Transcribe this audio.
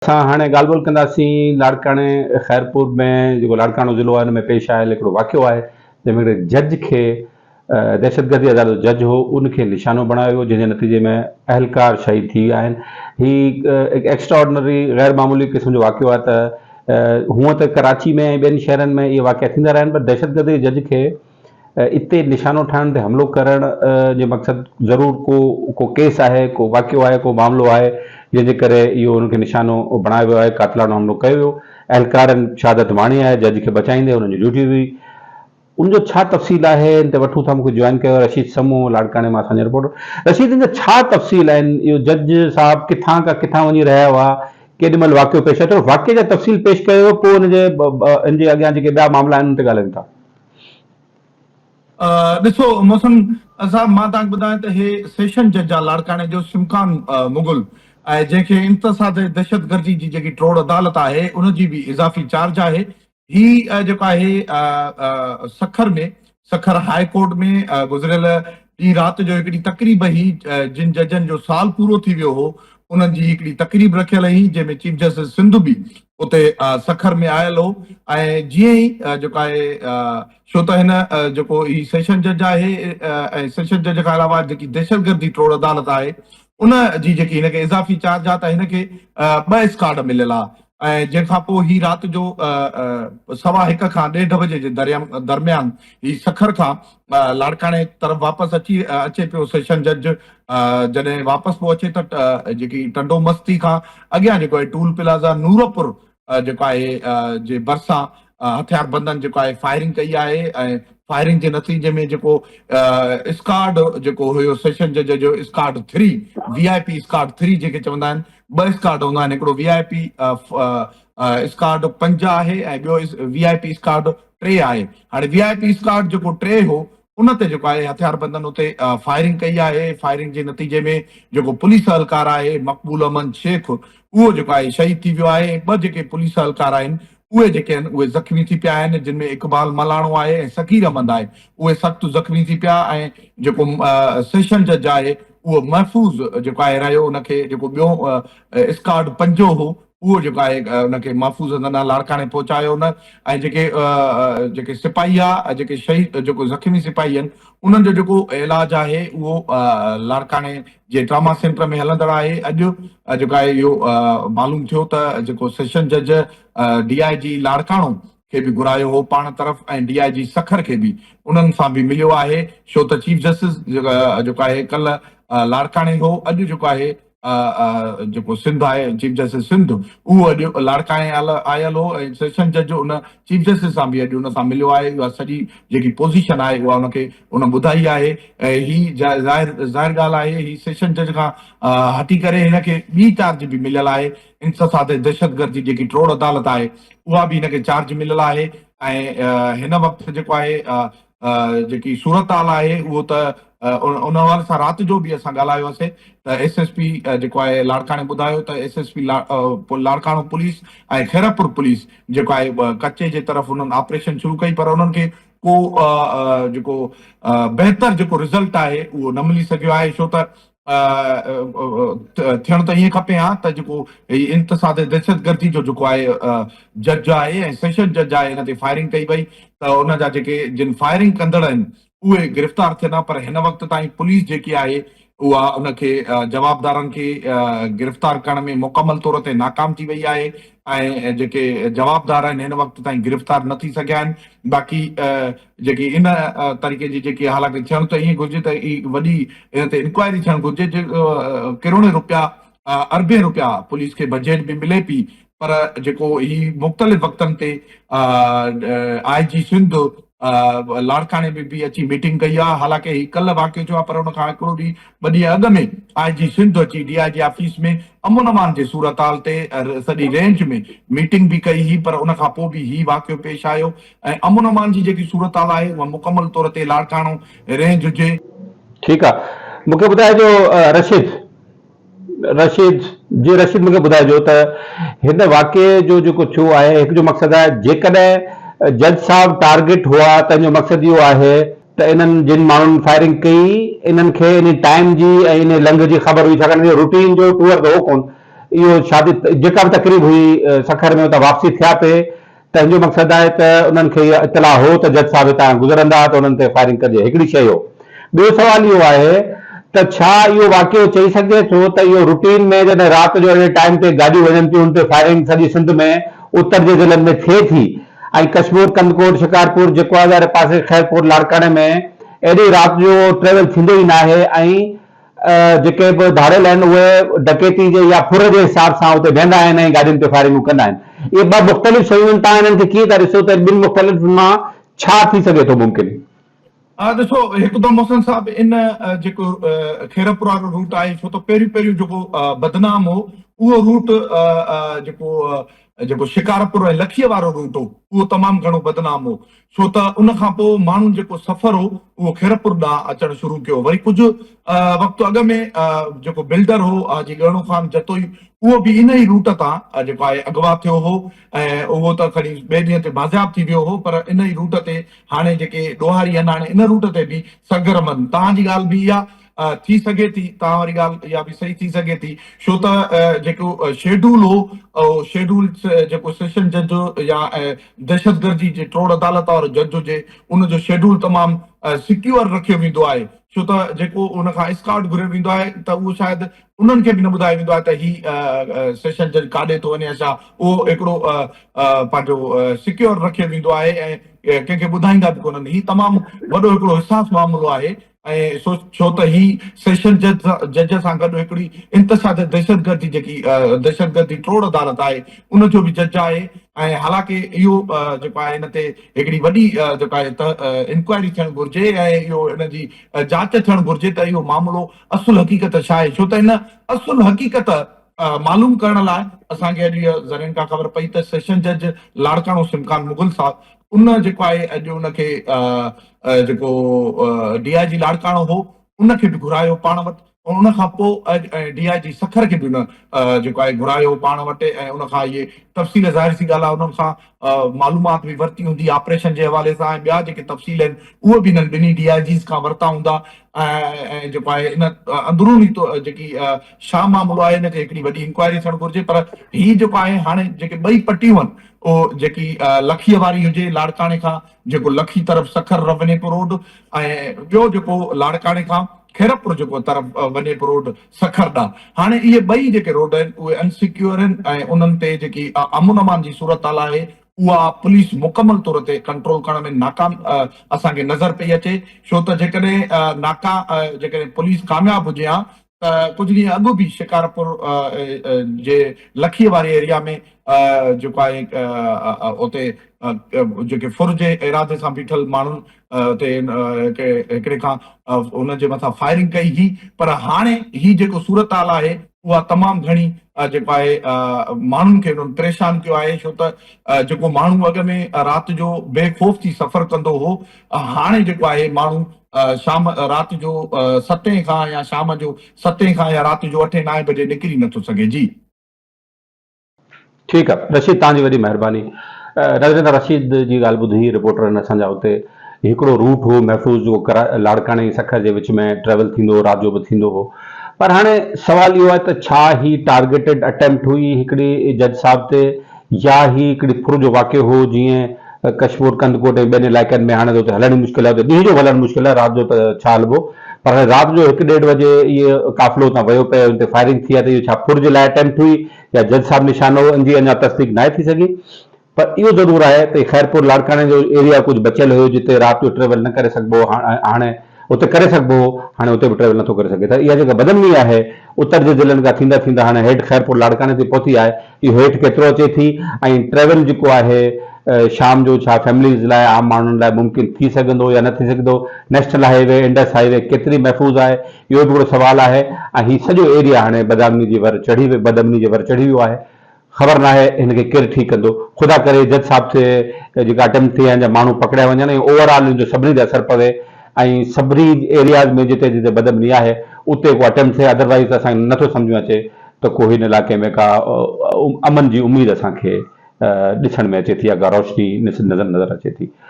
असां हाणे ॻाल्हि ॿोल कंदासीं लाड़काणे ख़ैरपुर में जेको लाड़काणो ज़िलो आहे हुन में पेश आयल हिकिड़ो वाक़ियो आहे जंहिंमें हिकिड़े जज खे दहशतगर्दी अदालत जो जज हो उनखे निशानो बणायो वियो जंहिंजे नतीजे में अहलकार शहीद थी विया आहिनि। हीउ हिकु एक्स्ट्राऑर्डिनरी ग़ैर मामूली क़िस्म जो वाक़ियो आहे त हूअं त कराची में ऐं ॿियनि शहरनि में इहे वाक़िया थींदा रहिया आहिनि पर दहशतगर्दी जज खे इते निशानो ठाहिण ते हमिलो करण जे मक़सदु ज़रूरु को केस आहे, को वाक़ियो आहे, को मामिलो आहे जंहिंजे करे इहो हुनखे निशानो बणायो वियो आहे, कातिलाणो हमिलो कयो वियो। अहलकारनि शहादत माणी आहे, जज खे बचाईंदे हुननि जी ड्यूटी हुई। उनजो छा तफ़सील आहे इन ते वठूं था। मूंखे जॉइन कयो रशीद समूह लाड़काणे मां असांजो रिपोर्टर। रशीद, इन जा छा तफ़सील आहिनि? इहो जज साहिबु किथां खां किथां वञी रहिया हुआ, केॾी महिल वाक़ियो पेश आहे, वाक़िए जा तफ़सील पेश कयो, पोइ इनजे अॻियां जेके ॿिया मामला आहिनि उन ते ॻाल्हायूं था। ॾिसो मौसम साहब, मां तव्हांखे ॿुधायां त हे सेशन जज आहे लाड़काणे जो सिमखान मुगल, ऐं जंहिंखे इंतसाद दहशतगर्दी जी जेकी ट्रोड़ अदालत आहे उनजी बि इज़ाफ़ी चार्ज आहे। ही जेको आहे सखर हाई कोर्ट में गुज़िरियल ॾींहुं राति जो हिकिड़ी तक़रीब ही जिन जजनि जो साल पूरो थी वियो हो उन्हनि जी हिकिड़ी तक़रीब रखियल हुई जंहिंमें चीफ जस्टिस सिंधु बि उते सखर में आयल हो। ऐं जीअं ई जेको आहे छो त हिन जेको ही सेशन जज आहे ऐं सेशन जज खां अलावा जेकी दहशतगर्दी ट्रोड़ अदालत आहे उन जी जेकी हिनखे इज़ाफ़ी चार्ज आहे त हिनखे 2 स्कार्ड मिलियल आहे। ऐं जंहिंखां पोइ ही राति जो 1:15 खां 1:30 बजे जे दरमियान ही सखर खां लाड़काणे तरफ़ वापसि अचे पियो सेशन जज। जॾहिं वापसि पोइ अचे त जेकी टंडो मस्ती खां अॻियां जेको आहे टूल प्लाज़ा नूरपुर जेको आहे जे भरिसां हथियार बंदनि जेको आहे फायरिंग कई आहे। ऐं फायरिंग जे नतीजे में जेको स्कार्ड जेको हुयो सेशन जज जो स्कार्ड 3 VIP स्कार्ड 3 जेके चवंदा आहिनि, 2 स्कार्ड हूंदा आहिनि, हिकिड़ो VIP स्कार्ड 5 आहे ऐं ॿियो VIP स्कार्ड 3 आहे। हाणे VIP स्कार्ड जेको 3 हो उन ते जेको आहे हथियार बंदनि उते फायरिंग कई आहे। फायरिंग जे नतीजे में जेको पुलिस एहलकार आहे मक़बूल अमन शेख उहो जेको आहे शहीद थी वियो आहे। 2 जेके पुलिस एहलकार आहिनि उहे जेके आहिनि उहे ज़ख़्मी थी पिया आहिनि, जिन में इक़बाल मलाणो आहे ऐं सकीर अहमद आहे, उहे सख़्तु ज़ख़्मी थी पिया। ऐं जेको सेशन जज आहे उहो महफ़ूज़ जेको आहे रहियो। उनखे जेको ॿियो स्कार्ड 5 हो उहो जेको आहे उनखे महफ़ूज़ लाड़काणे पहुचायो न। ऐं जेके सिपाही आहे जेके शहीद जेको ज़ख़्मी सिपाही आहिनि उन्हनि जो जेको इलाज आहे उहो लाड़काणे जे ट्रामा सेंटर में हलंदड़ आहे। अॼु जेको आहे इहो मालूम थियो त जेको सेशन जज DIG लाड़काणो खे बि घुरायो हो पाण तरफ़ ऐं DIG सखर खे बि उन्हनि सां बि मिलियो आहे। छो त चीफ जस्टिस जेको आहे कल्ह लाड़काणे हो, अॼु जेको आहे जेको सिंध आहे चीफ जस्टिस सिंध उहो अॼु लाड़काणे आयल हो ऐं सेशन जज उन चीफ जस्टिस सां बि अॼु उन सां मिलियो आहे। उहा सॼी जेकी पोज़ीशन आहे उहा उनखे उन ॿुधाई आहे। ऐं ही ज़ाहिर ॻाल्हि आहे ही सेशन जज खां हटी करे हिनखे ॿी चार्ज बि मिलियल आहे। इंतसाद दहशतगर्दी जेकी ट्रोड़ अदालत आहे उहा बि हिनखे चार्ज मिलियल आहे। ऐं हिन वक़्तु जेको आहे जेकी सूरत हाल आहे उहो त उन हवाले सां राति जो बि असां ॻाल्हायोसीं त SSP जेको आहे लाड़काणे ॿुधायो त SSP लाड़काणो पुलिस ऐं खैरपुर पुलिस जेको आहे कचे जे तरफ़ उन्हनि ऑपरेशन शुरू कई पर उन्हनि खे को जेको बहितर जेको रिज़ल्ट आहे उहो न मिली सघियो आहे। छो त थियण त ईअं खपे हा त जेको इंतसाद दहशतगर्दी जो जेको आहे जज आहे ऐं सेशन जज आहे हिन ते फायरिंग कई वई त उन जा जेके जिन फायरिंग कंदड़ आहिनि उहे गिरफ़्तार थियनि। पर हिन वक़्त ताईं पुलिस जेकी आहे उहा उनखे जवाबदारनि खे गिरफ़्तार करण में मुकमल तौर ते नाकाम थी वई आहे ऐं जेके जवाबदार आहिनि हिन वक़्त ताईं गिरफ़्तार न थी सघिया आहिनि। बाक़ी जेकी इन तरीक़े जी जेकी हालांकि थियणु त ईअं घुरिजे त वॾी इन ते इंक्वायरी थियणु घुरिजे। किरोड़े रुपया अरबे रुपया पुलिस खे बजट बि मिले पई पर जेको ही मुख़्तलिफ़ वक़्तनि ते IG सिंध लाड़काणे में भी अची मीटिंग कई आहे। हालांकि ही कल्ह वाक़ियो थियो आहे पर उन खां हिकिड़ो ॾींहुं 2 ॾींहं अॻु में IG सिंध अची DIG ऑफिस में अमन अमान जे सूरत हाल ते सॼी रेंज में मीटिंग बि कई हुई पर उन खां पोइ बि ही वाक़ियो पेश आयो। ऐं अमन अमान जी जेकी सूरत हाल आहे उहा मुकमल तौर ते लाड़काणो रेंज हुजे। ठीकु आहे, मूंखे ॿुधाइजो रशीद रशीद मूंखे ॿुधाइजो त हिन वाक़िए जो जेको थियो आहे हिकु जो मक़सदु आहे जेकॾहिं जज साहब टारगेट हुआ त इन जो मक़सदु इहो आहे त इन्हनि जिन माण्हुनि फायरिंग कई इन्हनि खे इन टाइम जी ऐं इन लंघ जी ख़बर हुई, छाकाणि रूटीन जो टूअर त हो कोन। इहो शादी जेका बि तकरीब हुई सखर में उतां वापसी थिया पे तंहिंजो मक़सदु आहे त उन्हनि खे इहा इतला हो त जज साहिब हितां गुज़रंदा त उन्हनि ते फायरिंग कजे। हिकिड़ी शइ हो। ॿियो सवाल इहो आहे त छा इहो वाक़ियो चई सघिजे थो त इहो रूटीन में जॾहिं राति जो अहिड़े टाइम ते गाॾियूं वञनि थियूं उन ते फायरिंग सॼी सिंध में उत्तर जे ज़िलनि में थिए थी ऐं कश्मीर कंदकोट शिकारपुर जेको आहे वारे पासे ख़ैरपुर लाड़काणे में एॾी राति जो ट्रेवल थींदो ई न आहे ऐं जेके बि धाड़ियल आहिनि उहे डकैती जे या फुर जे हिसाब सां उते वेंदा आहिनि ऐं गाॾियुनि ते फायरिंगूं कंदा आहिनि। इहे ॿ मुख़्तलिफ़ शयूं आहिनि। तव्हां हिननि खे कीअं था ॾिसो त ॿिनि मुख़्तलिफ़ मां छा थी सघे थो मुमकिन? ॾिसो हिकदमि मोहसिन साहब इन जेको खेरपुर वारो रूट आहे छो त पहिरियों पहिरियों जेको बदनाम हो उहो रूट जेको शिकारपुर ऐं लखीअ वारो रूट हो उहो तमामु घणो बदनाम हो छो त उन खां पोइ माण्हुनि जेको सफ़र हो उहो खेरपुर ॾांहुं अचणु शुरू कयो। वरी कुझु वक़्तु अॻु में जेको बिल्डर हो हाजी गणो ख़ान जतोई उहो बि इन ई रूट तां जेको आहे अगवा थियो हो ऐं उहो त खणी ॿिए ॾींहं ते बाज़ियाब थी वियो हो पर इन ई रूट ते हाणे जेके ॾोहारी आहिनि हाणे इन रूट ते बि सरगर्म आहिनि। तव्हांजी ॻाल्हि बि इहा थी सघे थी। तव्हां वारी ॻाल्हि इहा बि सही थी सघे थी छो त जेको शेड्यूल हो शेड्यूल जेको सेशन जज या दहशतगर्दी जे ट्रोड़ अदालत वारो जज हुजे उनजो शेड्यूल तमामु सिक्योर रखियो वेंदो आहे छो त जेको उन खां स्काउट घुरियो वेंदो आहे त उहो शायदि उन्हनि खे बि न ॿुधायो वेंदो आहे त ही सेशन जज काॾे थो वञे छा। उहो हिकिड़ो पंहिंजो सिक्योर रखियो वेंदो आहे ऐं कंहिंखे ॿुधाईंदा बि कोन्हनि। ही तमामु वॾो हिकिड़ो हिसास मामिलो आहे ऐं छो त ही सेशन जज सां गॾु हिकिड़ी इंतशाद दहशतगर्दी जेकी दहशतगर्दी ट्रोड़ अदालत आहे उनजो बि जज आहे ऐं हालांकि इहो जेको आहे हिन ते हिकिड़ी वॾी जेका आहे इंक्वायरी थियणु घुरिजे ऐं इहो हिनजी जांच थियणु घुरिजे त इहो मामिलो असुल हक़ीक़त छा आहे छो त हिन असुल हक़ीक़त मालूम करण लाइ असांखे अॼु इहा ज़रियनि खां ख़बर पई त सेशन जज लाड़काणो सिमकान मुगल साहब उन जेको आहे अॼु उनखे जेको DIG लाड़काणो हो उनखे बि घुरायो पाण वटि ऐं उन खां पोइ DIG सखर खे बि उन जेको आहे घुरायो पाण वटि ऐं उन खां इहे तफ़सील ज़ाहिर सी ॻाल्हि आहे उन्हनि खां मालूमात बि वरिती हूंदी ऑपरेशन जे हवाले सां ऐं ॿिया जेके तफ़सील आहिनि उहे बि हिननि ॿिन्ही DIGs खां वरिता हूंदा ऐं जेको आहे इन अंदरूनी जेकी छा मामिलो आहे हिनखे हिकिड़ी वॾी इंक्वायरी थियणु घुरिजे। पर ही जेको आहे हाणे जेके ॿई पटियूं आहिनि उहो जेकी लखीअ वारी हुजे लाड़काणे खां जेको लखी तरफ़ सखर वञे पियो रोड ऐं ॿियो जेको लाड़काणे खां खेरपुर जेको तरफ़ वञे पियो रोड सखर ॾांहुं। हाणे इहे ॿई जेके रोड आहिनि उहे अनसिक्योर आहिनि ऐं उन्हनि ते जेकी अमन अमान जी सूरत हाल आहे उहा पुलिस मुकमल तौर ते कंट्रोल करण में नाकाम असांखे नज़र पई अचे छो त जेकॾहिं पुलिस कामयाबु हुजे हा त कुझु ॾींहं अॻु बि शिकारपुर जे लखीअ वारे एरिया में जेको आहे उते जेके फुर जे इरादे सां बीठल माण्हुनि ते हिकिड़े खां उनजे मथां फायरिंग कई हुई। पर हाणे ही जेको सूरत हाल आहे उहा तमामु घणी जेको आहे माण्हुनि खे उन्हनि परेशान कयो आहे छो त जेको माण्हू अॻ में राति जो बेखौफ़ थी सफ़र कंदो हो हाणे जेको आहे माण्हू राति जो 7 खां या शाम जो 7 खां या राति जो 8-9 बजे निकिरी नथो सघे। जी ठीकु आहे रशीद, तव्हांजी वॾी महिरबानी। नज़र रशीद जी ॻाल्हि ॿुधी रिपोर्टरनि असांजा उते हिकिड़ो रूट हो महफ़ूज़ जो लाड़काणे ऐं सखर जे विच में ट्रेवल थींदो हो, राति जो बि थींदो हो। पर हाणे सवाल इहो आहे त छा ही टारगेटेड अटेम्प्ट हुई हिकिड़ी जज साहिब ते या ही हिकिड़ी फुर जो वाक़ियो हो जीअं कश्मीर कंदकोट ऐं ॿियनि इलाइक़नि में हाणे त उते हलण ई मुश्किल आहे, ॾींहं जो हलणु मुश्किल आहे, राति जो त छा हलिबो। पर हाणे राति जो 1-1:30 बजे इहे काफ़िलो उतां वियो पियो हुते फायरिंग थी आहे त इहो छा फुर जे लाइ अटेम्प्ट हुई या जज साहिब निशानो इन जी अञा तस्दीक न थी सघी। पर इहो ज़रूरु आहे त ख़ैरपुर लाड़काणे जो एरिया कुझु बचियल हुयो जिते राति जो ट्रेवल न करे सघिबो हाणे उते करे सघिबो हो, हाणे उते बि ट्रेवल नथो करे सघे। त इहा जेका बदमनी आहे उत्तर जे ज़िलनि खां थींदा थींदा हाणे हेठि ख़ैरपुर लाड़काणे ते पहुती आहे। इहो हेठि केतिरो अचे थी ऐं ट्रेवल जेको आहे शाम जो छा फैमिलीज़ लाइ आम माण्हुनि लाइ मुमकिन थी सघंदो या न थी सघंदो। नेशनल हाईवे इंडस हाईवे केतिरी महफ़ूज़ आहे इहो बि हिकिड़ो सुवालु आहे ऐं हीउ सॼो एरिया हाणे बदमनी जे वर चढ़ी वियो आहे। ख़बर न आहे हिनखे केरु ठीकु कंदो। ख़ुदा करे जज साहिब ते जेका अटेम्प्ट थी आहिनि जा माण्हू पकड़िया वञनि ऐं ओवरऑल हिन जो सभिनी ते असरु पवे ऐं सभिनी एरियाज़ में जिते जिते बदमनी आहे उते को अटेम्प्ट थिए। अदरवाइज़ त असांखे नथो सम्झ में अचे त को हिन इलाइक़े में का अमन जी उमेदु असांखे ॾिसण में अचे थी या का रोशनी नज़र अचे थी।